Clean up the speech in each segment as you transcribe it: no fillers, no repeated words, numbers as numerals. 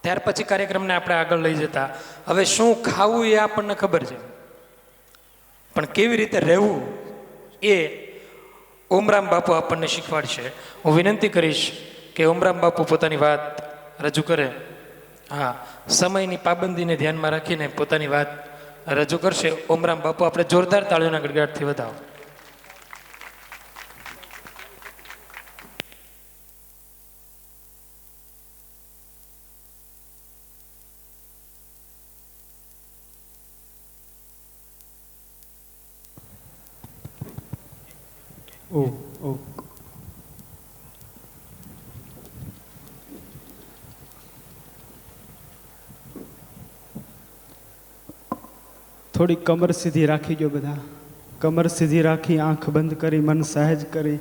ત્યાર પછી કાર્યક્રમને આપણે આગળ લઈ જતા. હવે શું ખાવું એ આપણને ખબર છે, પણ કેવી રીતે રહેવું એ ઓમરામ બાપુ આપણને શીખવાડશે. હું વિનંતી કરીશ કે ઓમરામ બાપુ પોતાની વાત રજૂ કરે. હા, સમયની પાબંદીને ધ્યાનમાં રાખીને પોતાની વાત રજૂ કરશે ઓમરામ બાપુ. આપણે જોરદાર તાળીઓના ગડગડાટથી વધાવો. થોડી કમર સીધી રાખી ગયો બધા. કમર સીધી રાખી, આંખ બંધ કરી, મન સહેજ કરી,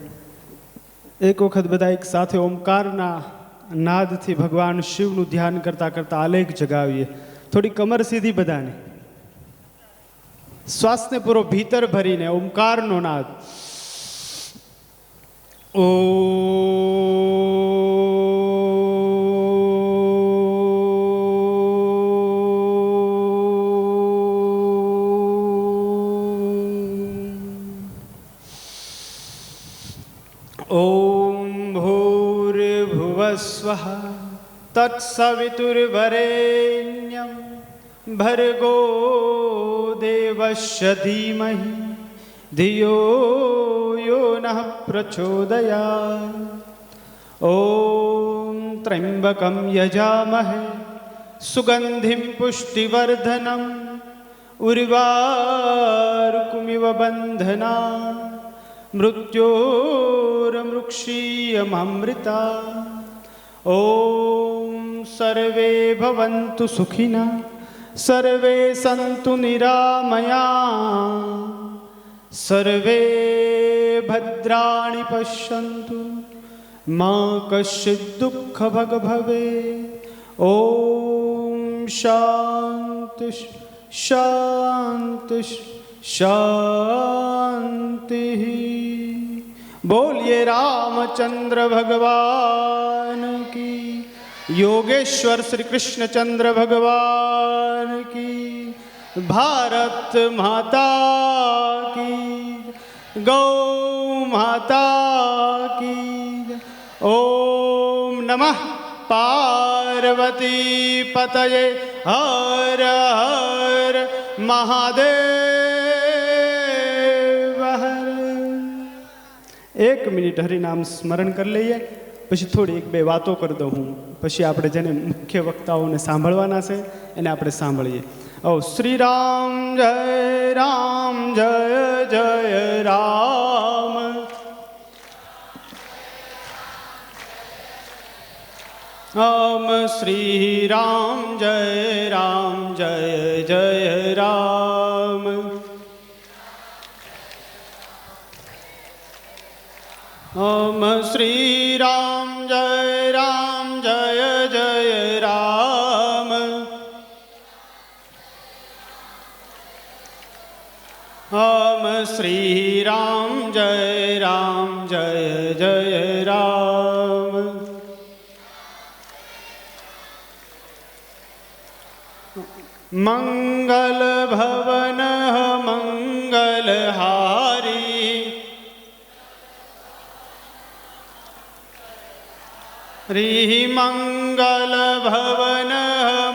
એક વખત બધા એક સાથે ઓમકારના નાદથી ભગવાન શિવનું ધ્યાન કરતા કરતા આલેખ જગાવીએ. થોડી કમર સીધી બધાને, શ્વાસને પૂરો ભીતર ભરીને ઓમકારનો નાદ. ઓ સ્વઃ તત્સવિતુર્વરેણ્યં ભર્ગો દેવસ્ય ધીમહિ ધિયો યો નઃ પ્રચોદયાત. ઓમ ત્ર્યંબકં યજામહે સુગંધિં પુષ્ટિવર્ધનં ઉર્વારુકમિવ બંધનાન મૃત્યોર્મૃક્ષીયમૃતા. ઓમ સર્વે ભવન્તુ સુખિનઃ સર્વે સન્તુ નિરામયા સર્વે ભદ્રાણિ પશ્યન્તુ મા કશ્ચિદ દુઃખ ભગ ભવેત. ઓમ શાંતિ શાંતિ શાંતિ. बोलिए रामचंद्र भगवान की, योगेश्वर श्री कृष्णचंद्र भगवान की, भारत माता की, गौ माता की. ओम नमः पार्वती पतये हर हर महादेव हर. એક મિનિટ હરિનામ સ્મરણ કરી લઈએ, પછી થોડી એક બે વાતો કરી દઉં હું, પછી આપણે જેને મુખ્ય વક્તાઓને સાંભળવાના છે એને આપણે સાંભળીએ. ઓ શ્રી રામ જય રામ જય જય રામ. ઓમ શ્રી રામ જય રામ જય જય રામ. ઓમ શ્રી રામ જય રામ જય જય રામ. ઓમ શ્રી રામ જય રામ જય જય રામ. મંગલ ભવન મંગલહારી રી મંગલ ભવન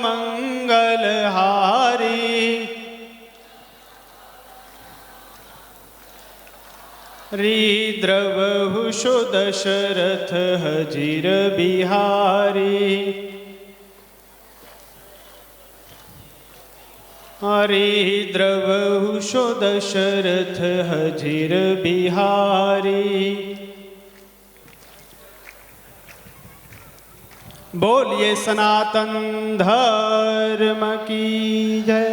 મંગલહારી રી દ્રવહુષો દશરથ હજીર બિહારી હરી દ્રવહુષો દશરથ હજીર બિહારી. बोलिए सनातन धर्म की जय.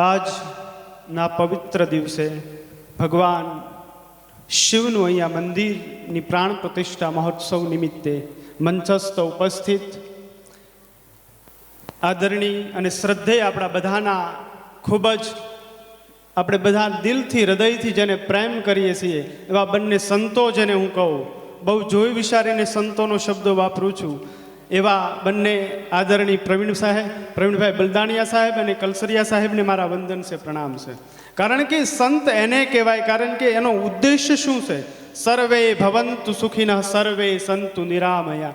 આજના પવિત્ર દિવસે ભગવાન શિવનું અહીંયા મંદિરની પ્રાણ પ્રતિષ્ઠા મહોત્સવ નિમિત્તે મંચસ્થ ઉપસ્થિત આદરણીય અને શ્રદ્ધેય આપણા બધાના ખૂબ જ આપણે બધા દિલથી હૃદયથી જેને પ્રેમ કરીએ છીએ એવા બંને સંતો જેને હું કહું, બહુ જોઈ વિચારીને સંતોનો શબ્દો વાપરું છું એવા બંને આદરણીય પ્રવીણભાઈ બલદાણિયા સાહેબ અને કલસરિયા સાહેબને મારા વંદન છે, પ્રણામ છે. કારણ કે સંત એને કહેવાય, કારણ કે એનો ઉદ્દેશ્ય શું છે? સર્વે ભવંતુ સુખિનઃ સર્વે સંતુ નિરામયા.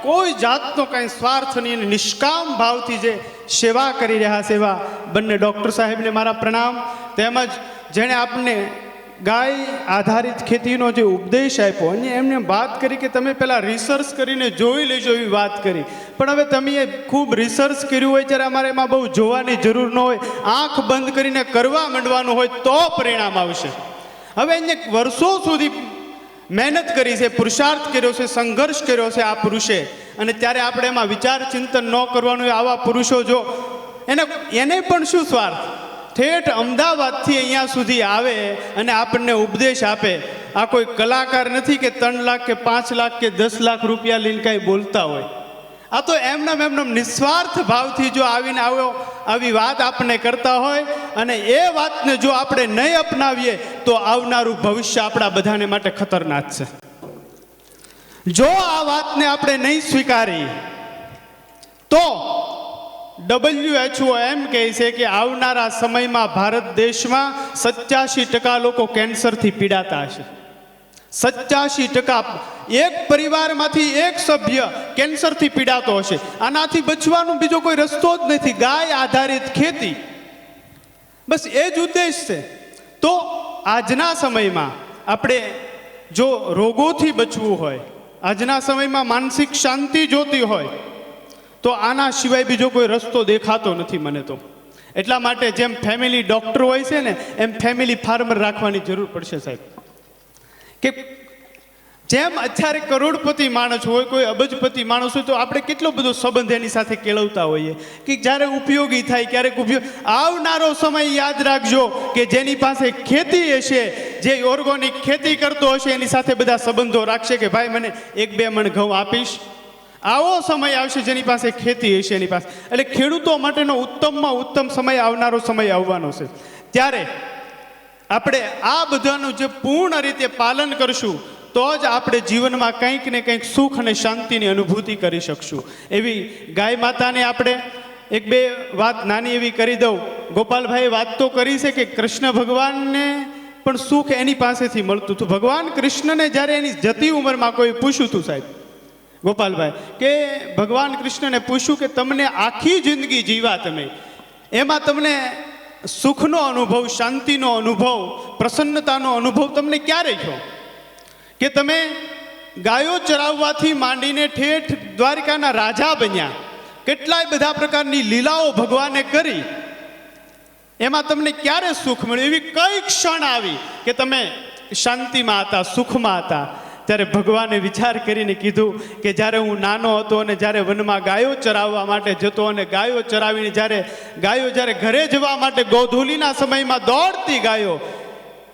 કોઈ જાતનો કાંઈ સ્વાર્થ નહીં, નિષ્કામ ભાવથી જે સેવા કરી રહ્યા છે એવા બંને ડૉક્ટર સાહેબને મારા પ્રણામ. તેમજ જેણે આપણને ગાય આધારિત ખેતીનો જે ઉપદેશ આપ્યો, અને એમને વાત કરી કે તમે પહેલાં રિસર્ચ કરીને જોઈ લેજો એવી વાત કરી. પણ હવે તમે એ ખૂબ રિસર્ચ કર્યું હોય ત્યારે અમારે એમાં બહુ જોવાની જરૂર ન હોય, આંખ બંધ કરીને કરવા માંડવાનું હોય તો પરિણામ આવશે. હવે એને વર્ષો સુધી મહેનત કરી છે, પુરુષાર્થ કર્યો છે, સંઘર્ષ કર્યો છે આ પુરુષે, અને ત્યારે આપણે એમાં વિચાર ચિંતન ન કરવાનું હોય. આવા પુરુષો જો એને પણ શું સ્વાર્થ, ઠેઠ અમદાવાદથી અહીંયા સુધી આવે અને આપણને ઉપદેશ આપે. આ કોઈ કલાકાર નથી કે 3 લાખ કે 5 લાખ કે 10 લાખ રૂપિયા લઈને કાંઈ બોલતા હોય. આ તો એમના નિસ્વાર્થ ભાવથી જો આવીને આવી વાત આપણને કરતા હોય, અને એ વાતને જો આપણે નહીં અપનાવીએ તો આવનારું ભવિષ્ય આપણા બધાને માટે ખતરનાક છે. જો આ વાતને આપણે નહીં સ્વીકારી તો WHO એમ કહે છે કે આવનારા સમયમાં ભારત દેશમાં 87% લોકો કેન્સરથી પીડાતા હશે. 87%. એક પરિવારમાંથી એક સભ્ય કેન્સરથી પીડાતો હશે. આનાથી બચવાનો બીજો કોઈ રસ્તો જ નથી. ગાય આધારિત ખેતી, બસ એ જ ઉદ્દેશ છે. તો આજના સમયમાં આપણે જો રોગોથી બચવું હોય, આજના સમયમાં માનસિક શાંતિ જોતી હોય, તો આના સિવાય બીજો કોઈ રસ્તો દેખાતો નથી મને તો. એટલા માટે જેમ ફેમિલી ડૉક્ટર હોય છે ને, એમ ફેમિલી ફાર્મર રાખવાની જરૂર પડશે સાહેબ. કે જેમ અત્યારે કરોડપતિ માણસ હોય, કોઈ અબજપતિ માણસ હોય, તો આપણે કેટલો બધો સંબંધ એની સાથે કેળવતા હોઈએ કે જ્યારે ઉપયોગી થાય ક્યારેક આવનારો સમય યાદ રાખજો કે જેની પાસે ખેતી હશે, જે ઓર્ગોનિક ખેતી કરતો હશે, એની સાથે બધા સંબંધો રાખશે કે ભાઈ મને 1-2 મણ ઘઉં આપીશ. આવો સમય આવશે જેની પાસે ખેતી હશે એની પાસે. એટલે ખેડૂતો માટેનો ઉત્તમમાં ઉત્તમ સમય આવનારો સમય આવવાનો છે. ત્યારે આપણે આ બધાનું જે પૂર્ણ રીતે પાલન કરશું તો જ આપણે જીવનમાં કંઈક ને કંઈક સુખ અને શાંતિની અનુભૂતિ કરી શકશું. એવી ગાય માતાને આપણે 1-2 વાત નાની એવી કરી દઉં. ગોપાલભાઈએ વાત તો કરી છે કે કૃષ્ણ ભગવાનને પણ સુખ એની પાસેથી મળતું હતું. ભગવાન કૃષ્ણને જ્યારે એની જતી ઉંમરમાં કોઈ પૂછ્યું હતું સાહેબ ગોપાલભાઈ, કે ભગવાન કૃષ્ણને પૂછ્યું કે તમને આખી જિંદગી જીવા તમે, એમાં તમને સુખનો અનુભવ, શાંતિનો અનુભવ, પ્રસન્નતાનો અનુભવ તમને ક્યારે થયો? કે તમે ગાયો ચરાવવાથી માંડીને ઠેઠ દ્વારકાના રાજા બન્યા, કેટલાય બધા પ્રકારની લીલાઓ ભગવાને કરી, એમાં તમને ક્યારે સુખ મળ્યું? એવી કઈ ક્ષણ આવી કે તમે શાંતિમાં હતા, સુખમાં હતા? ત્યારે ભગવાને વિચાર કરીને કીધું કે જ્યારે હું નાનો હતો અને જ્યારે વનમાં ગાયો ચરાવવા માટે જતો, અને ગાયો ચરાવીને જ્યારે ઘરે જવા માટે ગોધૂલીના સમયમાં દોડતી ગાયો,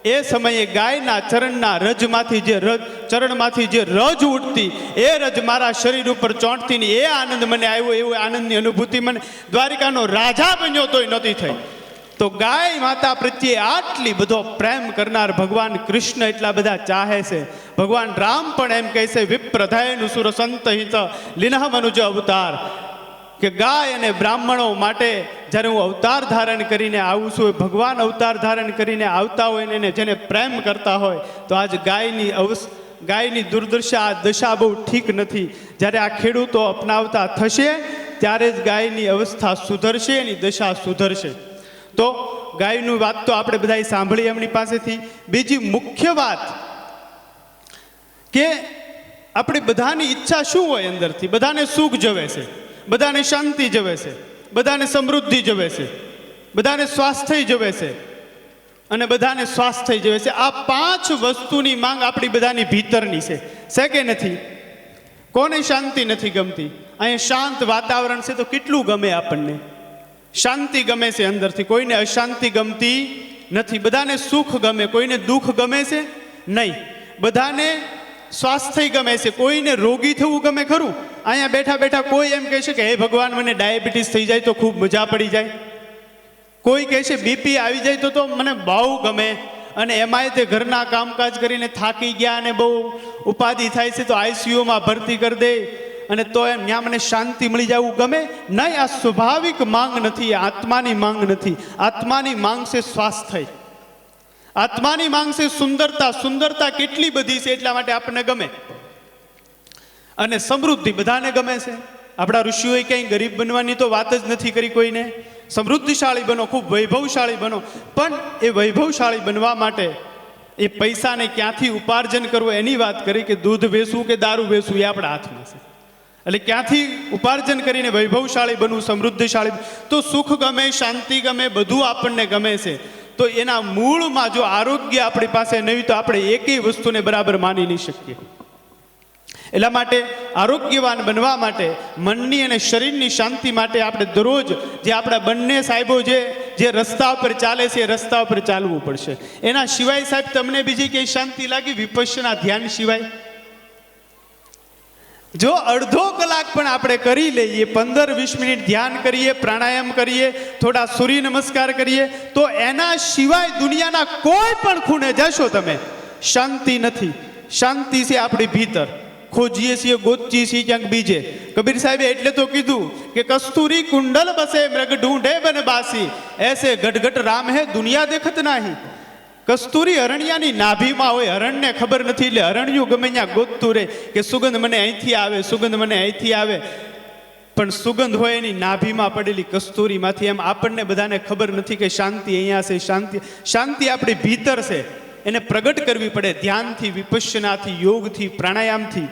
એ સમયે ગાયના ચરણમાંથી જે રજ ઉઠતી, એ રજ મારા શરીર ઉપર ચોંટતી ને એ આનંદ મને આવ્યો. એવો આનંદની અનુભૂતિ મને દ્વારિકાનો રાજા બન્યો તોય નહોતી થઈ. તો ગાય માતા પ્રત્યે આટલી બધો પ્રેમ કરનાર ભગવાન કૃષ્ણ એટલા બધા ચાહે છે. ભગવાન રામ પણ એમ કહે છે, વિપ્રધયનું સુર સંત હિત લીનઃ મનુજ અવતાર, કે ગાય અને બ્રાહ્મણો માટે જ્યારે હું અવતાર ધારણ કરીને આવું છું, ભગવાન અવતાર ધારણ કરીને આવતા હોય ને જેને પ્રેમ કરતા હોય, તો આજ ગાયની દુર્દશા, આ દશા બહુ ઠીક નથી. જ્યારે આ ખેડૂતો અપનાવતા થશે ત્યારે જ ગાયની અવસ્થા સુધરશે, એની દશા સુધરશે. તો ગાયનું વાત તો આપણે બધાએ સાંભળી એમની પાસેથી. બીજી મુખ્ય વાત કે આપણી બધાની ઈચ્છા શું હોય અંદરથી? બધાને સુખ જવે છે, બધાને શાંતિ જવે છે, બધાને સમૃદ્ધિ જવે છે, બધાને સ્વાસ્થ્ય જવે છે, અને બધાને સ્વાસ્થ્ય જવે છે. આ 5 વસ્તુની માંગ આપણી બધાની ભીતરની છે કે નથી? કોને શાંતિ નથી ગમતી? અહીંયા શાંત વાતાવરણ છે તો કેટલું ગમે આપણને? શાંતિ ગમે છે અંદરથી, કોઈને અશાંતિ ગમતી નથી. બધાને સુખ ગમે, કોઈને દુઃખ ગમે છે નહીં. બધાને સ્વાસ્થ્ય ગમે છે, કોઈને રોગી થવું ગમે ખરું? અહીંયા બેઠા બેઠા કોઈ એમ કહે છે કે હે ભગવાન મને ડાયાબિટીસ થઈ જાય તો ખૂબ મજા પડી જાય. કોઈ કહે છે બીપી આવી જાય તો મને બહુ ગમે. અને એમાંય તે ઘરના કામકાજ કરીને થાકી ગયા અને બહુ ઉપાધિ થાય છે તો આઈસીયુમાં ભરતી કરી દે અને તો એમ ત્યાં મને શાંતિ મળી જવું ગમે નહીં. આ સ્વાભાવિક માંગ નથી, આત્માની માંગ નથી. આત્માની માંગ છે સ્વાસ્થ્ય, આત્માની માંગ છે સુંદરતા. સુંદરતા કેટલી બધી છે એટલા માટે આપણને ગમે. અને સમૃદ્ધિ બધાને ગમે છે. આપણા ઋષિઓએ ક્યાંય ગરીબ બનવાની તો વાત જ નથી કરી કોઈને. સમૃદ્ધિશાળી બનો, ખૂબ વૈભવશાળી બનો. પણ એ વૈભવશાળી બનવા માટે એ પૈસાને ક્યાંથી ઉપાર્જન કરવું એની વાત કરી કે દૂધ વેચવું કે દારૂ વેચવું એ આપણા હાથમાં છે. એટલે ક્યાંથી ઉપાર્જન કરીને વૈભવશાળી બનવું, સમૃદ્ધિશાળી, તો સુખ ગમે, શાંતિ ગમે, બધું આપણને ગમે છે. તો એના મૂળમાં જો આરોગ્ય આપણી પાસે નહીં તો આપણે એકેય વસ્તુને બરાબર માની નહીં શકીએ. એટલા માટે આરોગ્યવાન બનવા માટે, મનની અને શરીરની શાંતિ માટે આપણે દરરોજ જે આપણા બંને સાહેબો જે રસ્તા ઉપર ચાલે છે એ રસ્તા ઉપર ચાલવું પડશે. એના સિવાય સાહેબ તમને બીજી કઈ શાંતિ લાગી વિપશ્યના ધ્યાન સિવાય? જો અડધો કલાક પણ આપણે કરી લઈએ, 15-20 મિનિટ ધ્યાન કરીએ, પ્રાણાયામ કરીએ, થોડા સૂર્ય નમસ્કાર કરીએ, તો એના સિવાય દુનિયાના કોઈ પણ ખૂણે જશો તમે, શાંતિ નથી. શાંતિ છે આપણી ભીતર. ખોજીએ છીએ, ગોતીએ છીએ ક્યાંક બીજે. કબીર સાહેબે એટલે તો કીધું કે કસ્તુરી કુંડલ બસે મૃગ ઢૂંઢે બન બાસી, એસે ગટગટ રામ હે દુનિયા દેખત નહીં. કસ્તુરી હરણિયાની નાભીમાં હોય, હરણને ખબર નથી એટલે હરણિયું ગમે ત્યાં ગોતતું રહે કે સુગંધ મને અહીંથી આવે, સુગંધ મને અહીંથી આવે. પણ સુગંધ હોય એની નાભીમાં પડેલી કસ્તુરીમાંથી. એમ આપણને બધાને ખબર નથી કે શાંતિ અહીંયા છે. શાંતિ આપણી ભીતર છે, એને પ્રગટ કરવી પડે ધ્યાનથી, વિપશ્યનાથી, યોગથી, પ્રાણાયામથી.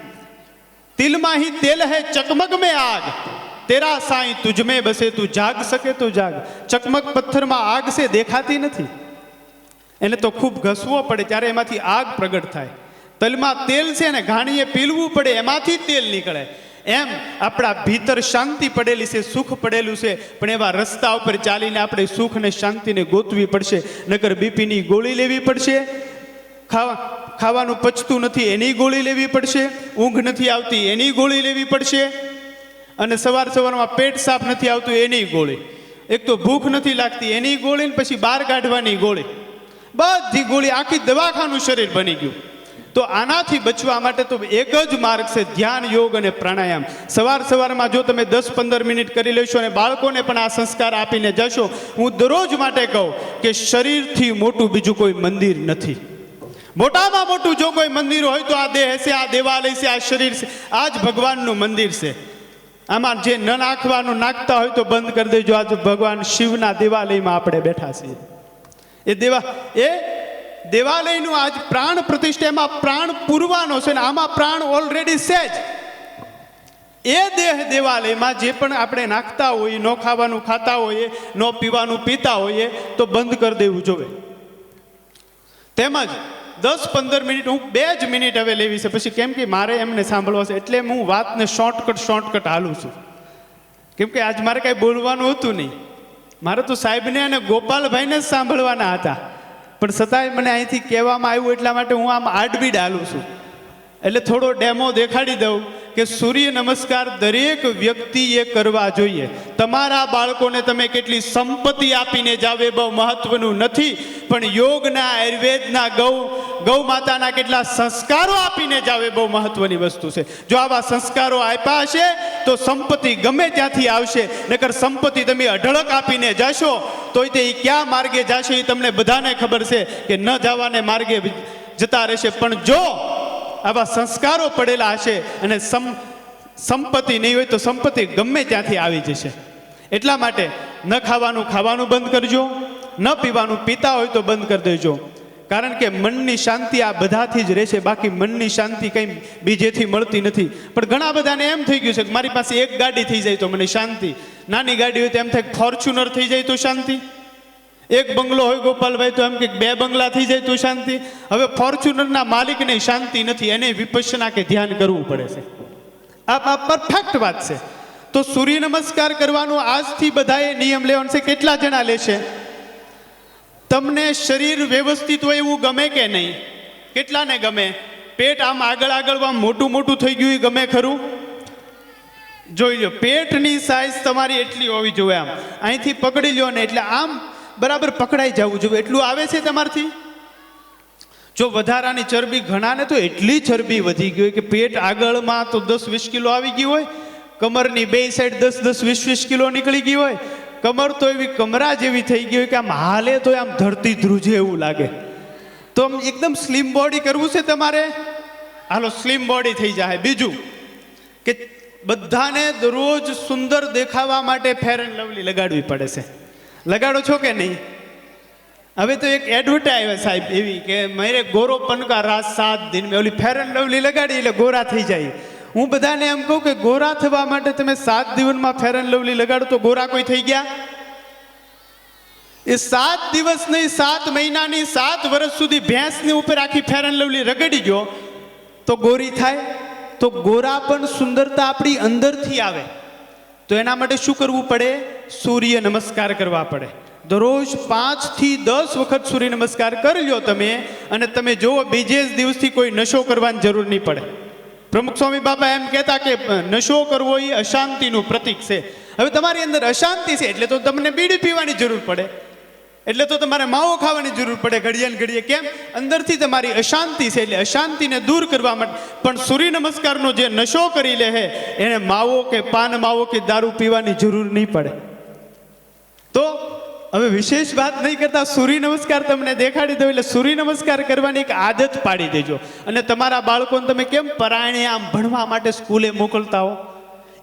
તિલમાં હી તેલ હે ચકમક મેં આગ, તેરા સાઈ તુજ મેં બસે, તું જાગ શકે તો જાગ. ચકમક પથ્થરમાં આગ છે, દેખાતી નથી. એને તો ખૂબ ઘસવો પડે ત્યારે એમાંથી આગ પ્રગટ થાય. તલમાં તેલ છે ને ઘાણીએ પીલવું પડે, એમાંથી તેલ નીકળે. એમ આપણા ભીતર શાંતિ પડેલી છે, સુખ પડેલું છે. પણ એવા રસ્તા ઉપર ચાલીને આપણે સુખ ને શાંતિને ગોતવી પડશે. નકર બીપીની ગોળી લેવી પડશે, ખાવાનું પચતું નથી એની ગોળી લેવી પડશે, ઊંઘ નથી આવતી એની ગોળી લેવી પડશે, અને સવારમાં પેટ સાફ નથી આવતું એની ગોળી, એક તો ભૂખ નથી લાગતી એની ગોળી, પછી બહાર કાઢવાની ગોળી, બધી ગોળી, આખી દવાખાનું શરીર બની ગયું. તો આનાથી બચવા માટે તો એક જ માર્ગ છે, ધ્યાન, યોગ અને પ્રાણાયામ. સવારમાં જો તમે 10-15 મિનિટ કરી લેશો અને બાળકોને પણ આ સંસ્કાર આપીને જશો, હું દરરોજ માટે કહું કે શરીરથી મોટું બીજું કોઈ મંદિર નથી. મોટામાં મોટું જો કોઈ મંદિર હોય તો આ દેહ છે, આ દેવાલય છે, આ શરીર છે. આ જ ભગવાનનું મંદિર છે. આમાં જે ન નાખવાનું નાખતા હોય તો બંધ કરી દેજો. આજ ભગવાન શિવના દેવાલયમાં આપણે બેઠા છીએ. એ દેવાલયનું આજ પ્રાણ પ્રતિષ્ઠા, એમાં પ્રાણ પૂરવાનો છે ને આમાં પ્રાણ ઓલરેડી છે જ. એ દેહ દેવાલયમાં જે પણ આપણે નાખતા હોઈએ, ન ખાવાનું ખાતા હોઈએ, ન પીવાનું પીતા હોઈએ તો બંધ કરી દેવું જોઈએ. તેમજ 10-15 મિનિટ, હું 2 જ મિનિટ હવે લેવી છે પછી, કેમ કે મારે એમને સાંભળવા છે એટલે હું વાતને શોર્ટકટ હાલું છું. કેમ કે આજ મારે કાંઈ બોલવાનું હતું નહીં, મારે તો સાહેબને અને ગોપાલભાઈને જ સાંભળવાના હતા. પણ છતાંય મને અહીંથી કહેવામાં આવ્યું એટલા માટે હું આમ આડબીડ હાલું છું. એટલે થોડો ડેમો દેખાડી દઉં કે સૂર્ય નમસ્કાર દરેક વ્યક્તિએ કરવા જોઈએ. તમારા બાળકોને તમે કેટલી સંપત્તિ આપીને જાવ એ બહુ મહત્વનું નથી, પણ યોગના, આયુર્વેદના, ગૌ માતાના કેટલા સંસ્કારો આપીને જાવ એ બહુ મહત્વની વસ્તુ છે. જો આવા સંસ્કારો આપ્યા હશે તો સંપત્તિ ગમે ત્યાંથી આવશે. નકર સંપત્તિ તમે અઢળક આપીને જશો તોય તે ક્યાં માર્ગે જશે એ તમને બધાને ખબર છે કે ન જવાને માર્ગે જતા રહેશે. પણ જો આવા સંસ્કારો પડેલા હશે અને સંપત્તિ નહીં હોય તો સંપત્તિ ગમે ત્યાંથી આવી જશે. એટલા માટે ન ખાવાનું બંધ કરજો, ન પીવાનું પીતા હોય તો બંધ કરી દેજો. કારણ કે મનની શાંતિ આ બધાથી જ રહેશે, બાકી મનની શાંતિ કંઈ બીજેથી મળતી નથી. પણ ઘણા બધાને એમ થઈ ગયું છે કે મારી પાસે એક ગાડી થઈ જાય તો મને શાંતિ, નાની ગાડી હોય તો એમ થાય ફોર્ચ્યુનર થઈ જાય તો શાંતિ, એક બંગલો હોય ગોપાલભાઈ તો એમ કે 2 બંગલા થઈ જાય તો શાંતિ. હવે ફોર્ચ્યુનરના માલિકને શાંતિ નથી, એને વિપશ્યના કે ધ્યાન કરવું પડે છે. આ પરફેક્ટ વાત છે. તો સૂર્ય નમસ્કાર કરવાનું આજથી બધાએ નિયમ લેવાનો છે. કેટલા જણા લેશે? તમને શરીર વ્યવસ્થિત હોય એવું ગમે કે નહીં? કેટલાને ગમે? પેટ આમ આગળ મોટું થઈ ગયું ગમે ખરું? જોઈ લો, પેટની સાઈઝ તમારી એટલી હોવી જોઈએ. આમ અહીંથી પકડી લો ને એટલે આમ બરાબર પકડાઈ જવું જોઈએ. એટલું આવે છે તમારથી? જો વધારાની ચરબી ઘણાને તો એટલી ચરબી વધી ગઈ હોય કે પેટ આગળમાં તો 10-20 કિલો આવી ગઈ હોય, કમરની બે સાઈડ 10-20 કિલો નીકળી ગઈ હોય, કમર તો એવી કમરા જેવી થઈ ગઈ હોય કે આમ હાલે તો આમ ધરતી ધ્રુજે એવું લાગે. તો આમ એકદમ સ્લિમ બોડી કરવું છે તમારે, હાલો સ્લિમ બોડી થઈ જાય. બીજું કે બધાને દરરોજ સુંદર દેખાવા માટે ફેર એન્ડ લવલી લગાડવી પડે છે. લગાડો છો કે નહીં? હવે તો એક એડવર્ટાઈઝ સાહેબ એવી કે મેરે ગોરોપન કા રાજ 7 દિન મેં, ઓલી ફેર એન્ડ લવલી લગાડી એટલે ગોરા થઈ જાય. હું બધાને એમ કહું કે ગોરા થવા માટે તમે 7 દિવસમાં ફેર એન્ડ લવલી લગાડો તો ગોરા કોઈ થઈ ગયા? એ 7 દિવસ નહીં, 7 મહિનાની, 7 વર્ષ સુધી ભેંસની ઉપર આખી ફેર એન્ડ લવલી રગડી ગયો તો ગોરી થાય? તો ગોરા પણ સુંદરતા આપણી અંદરથી આવે. તો એના માટે શું કરવું પડે? સૂર્ય નમસ્કાર કરવા પડે. દરરોજ 5 થી 10 વખત સૂર્ય નમસ્કાર કરી લો તમે, અને તમે જુઓ બીજે જ દિવસથી કોઈ નશો કરવાની જરૂર નહીં પડે. પ્રમુખ સ્વામી બાબા એમ કહેતા કે નશો કરવો એ અશાંતિનું પ્રતીક છે. હવે તમારી અંદર અશાંતિ છે એટલે તો તમને બીડી પીવાની જરૂર પડે, એટલે તો તમારે માવો ખાવાની જરૂર પડે ઘડીએ ને ઘડીએ. કેમ? અંદરથી તમારી અશાંતિ છે, એટલે અશાંતિને દૂર કરવા માટે પણ સૂર્ય નમસ્કારનો જે નશો કરી લે છે એને માવો કે પાન માવો કે દારૂ પીવાની જરૂર નહીં પડે. તો હવે વિશેષ વાત નહીં કરતા સૂર્ય નમસ્કાર તમને દેખાડી દો, એટલે સૂર્ય નમસ્કાર કરવાની એક આદત પાડી દેજો. અને તમારા બાળકોને તમે કેમ પરાયણે આમ ભણવા માટે સ્કૂલે મોકલતા હો,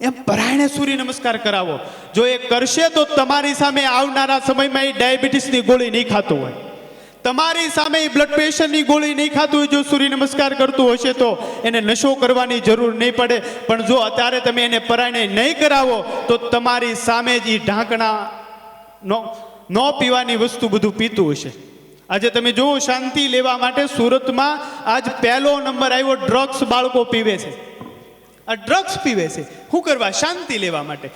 એમ પરાયણે સૂર્ય નમસ્કાર કરાવો. જો એ કરશે તો તમારી સામે આવનારા સમયમાં એ ડાયાબિટીસની ગોળી નહીં ખાતું હોય, તમારી સામે બ્લડ પ્રેશરની ગોળી નહીં ખાતું હોય. જો સૂર્ય નમસ્કાર કરતું હશે તો એને નશો કરવાની જરૂર નહીં પડે. પણ જો અત્યારે તમે એને પરાયણે નહીં કરાવો તો તમારી સામે જ એ ઢાંકણા ન પીવાની વસ્તુ બધું પીતું હશે. આજે તમે જુઓ શાંતિ લેવા માટે સુરતમાં આજ 1લો નંબર આવ્યો, ડ્રગ્સ બાળકો પીવે છે. આ ડ્રગ્સ પીવે છે શું કરવા? શાંતિ લેવા માટે.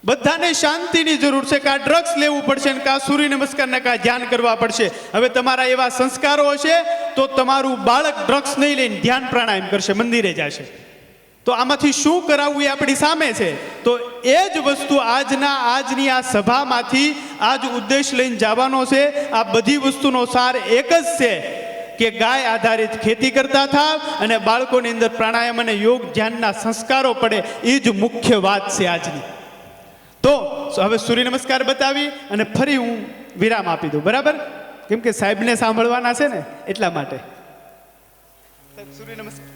બધાને શાંતિની જરૂર છે. કાં ડ્રગ્સ લેવું પડશે ને કાં સૂર્ય નમસ્કારને કાં ધ્યાન કરવા પડશે. હવે તમારા એવા સંસ્કારો હશે તો તમારું બાળક ડ્રગ્સ નહીં લઈને ધ્યાન પ્રાણાયામ કરશે, મંદિરે જશે. તો આમાંથી શું કરાવવું એ આપણી સામે છે. તો એ જ વસ્તુ આજની આ સભામાંથી આ જ ઉદ્દેશ લઈને જવાનો છે. આ બધી વસ્તુનો સાર એક જ છે કે ગાય આધારિત ખેતી કરતા થાવ અને બાળકોની અંદર પ્રાણાયામ અને યોગ ધ્યાનના સંસ્કારો પડે. એ જ મુખ્ય વાત છે આજની. તો હવે સૂર્ય નમસ્કાર બતાવી અને ફરી હું વિરામ આપી દઉં, બરાબર? કેમ કે સાહેબને સાંભળવાના છે ને એટલા માટે. સૂર્ય નમસ્કાર.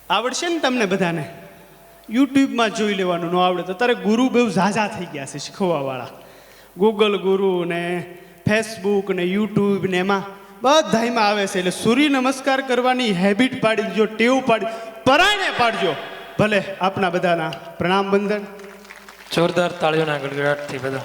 આવડશે ને તમને બધાને? યુટ્યુબમાં જોઈ લેવાનું. ન આવડે તો તારે ગુરુ બહુ ઝાઝા થઈ ગયા છે શીખવવાવાળા. ગૂગલ ગુરુ ને ફેસબુક ને યુટ્યુબ ને એમાં બધામાં આવે છે. એટલે સૂર્ય નમસ્કાર કરવાની હેબિટ પાડી દીજો, ટેવ પાડી પરાયણે પાડજો. ભલે આપના બધાના પ્રણામ બંધન. જોરદાર તાળીઓના ગડગડાટથી બધા